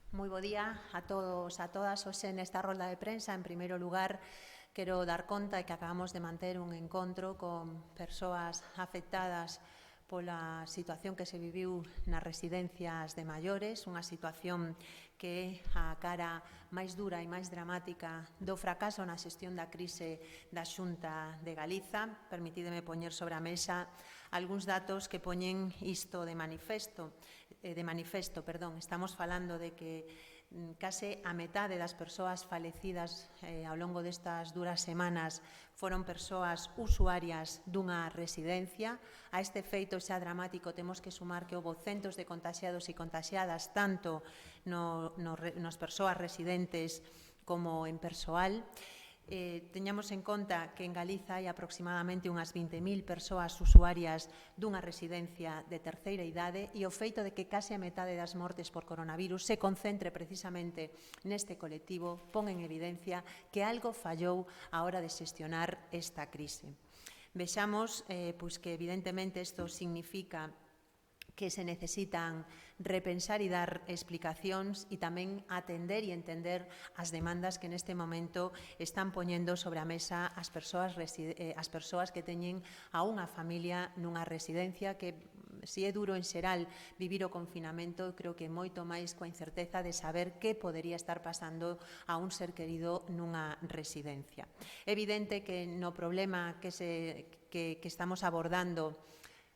Moi bo día a todos, a todas. Hoxe nesta rolda de prensa, en primeiro lugar, quero dar conta que acabamos de manter un encontro con persoas afectadas pola situación que se viviu nas residencias de maiores, unha situación que é a cara máis dura e máis dramática do fracaso na xestión da crise da Xunta de Galiza. Permitídeme poñer sobre a mesa algúns datos que poñen isto de manifesto. Estamos falando de que case a metade das persoas falecidas ao longo destas duras semanas foron persoas usuarias dunha residencia. A este feito xa dramático temos que sumar que houve centos de contaxiados e contaxiadas tanto nas persoas residentes como en persoal. Teñamos en conta que en Galiza hai aproximadamente unhas 20.000 persoas usuarias dunha residencia de terceira idade e o feito de que case a metade das mortes por coronavirus se concentre precisamente neste colectivo pon en evidencia que algo fallou á hora de xestionar esta crise. Vexamos que evidentemente isto significa que se necesitan repensar e dar explicacións e tamén atender e entender as demandas que neste momento están poñendo sobre a mesa as persoas que teñen a unha familia nunha residencia que, se é duro en xeral vivir o confinamento, creo que moito máis coa incerteza de saber que podería estar pasando a un ser querido nunha residencia. É evidente que no problema que estamos abordando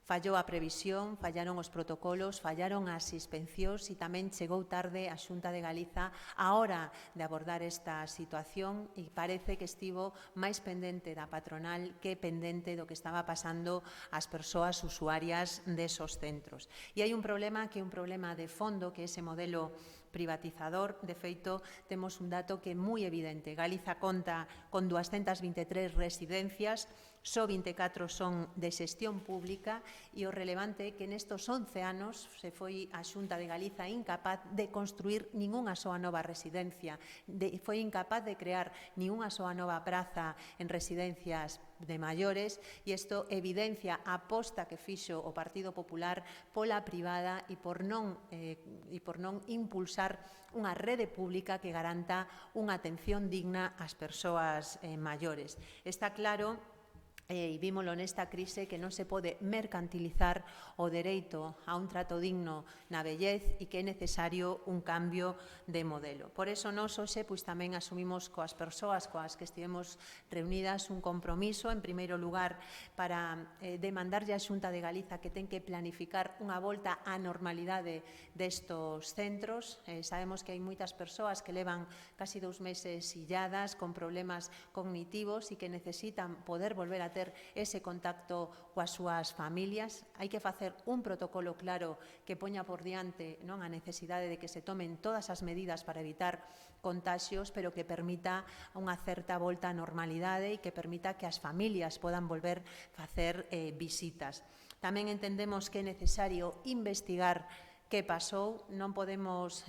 fallou a previsión, fallaron os protocolos, fallaron as suspensións e tamén chegou tarde a Xunta de Galiza á hora de abordar esta situación e parece que estivo máis pendente da patronal que pendente do que estaba pasando ás persoas usuarias desos centros. E hai un problema que é un problema de fondo, que é ese modelo privatizador. De feito, temos un dato que é moi evidente. Galiza conta con 223 residencias, só 24 son de xestión pública e o relevante é que nestos 11 anos se foi a Xunta de Galiza incapaz de construir ningunha soa nova residencia, foi incapaz de crear ningunha soa nova praza en residencias de maiores e isto evidencia a aposta que fixo o Partido Popular pola privada e por non impulsar unha rede pública que garanta unha atención digna ás persoas maiores. Está claro, e vímolo nesta crise, que non se pode mercantilizar o dereito a un trato digno na vellez e que é necesario un cambio de modelo. Por iso nós hoxe tamén asumimos coas persoas coas que estivemos reunidas un compromiso, en primeiro lugar, para demandarlle á Xunta de Galiza que ten que planificar unha volta á normalidade destos centros. Sabemos que hai moitas persoas que levan casi 2 meses illadas, con problemas cognitivos e que necesitan poder volver a ter ese contacto coas súas familias. Hai que facer un protocolo claro que poña por diante a necesidade de que se tomen todas as medidas para evitar contaxios, pero que permita unha certa volta á normalidade e que permita que as familias podan volver a facer visitas. Tamén entendemos que é necesario investigar que pasou. Non podemos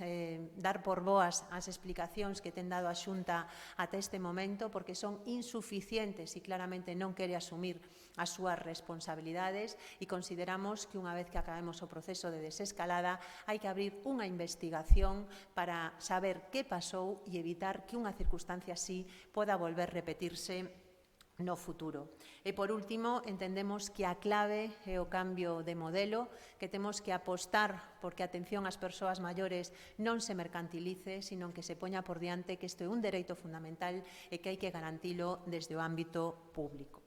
dar por boas as explicacións que ten dado a Xunta ata este momento porque son insuficientes e claramente non quere asumir as súas responsabilidades e consideramos que unha vez que acabemos o proceso de desescalada hai que abrir unha investigación para saber que pasou e evitar que unha circunstancia así poda volver a repetirse no futuro. E, por último, entendemos que a clave é o cambio de modelo, que temos que apostar porque a atención ás persoas maiores non se mercantilice, sino que se poña por diante que isto é un dereito fundamental e que hai que garantilo desde o ámbito público.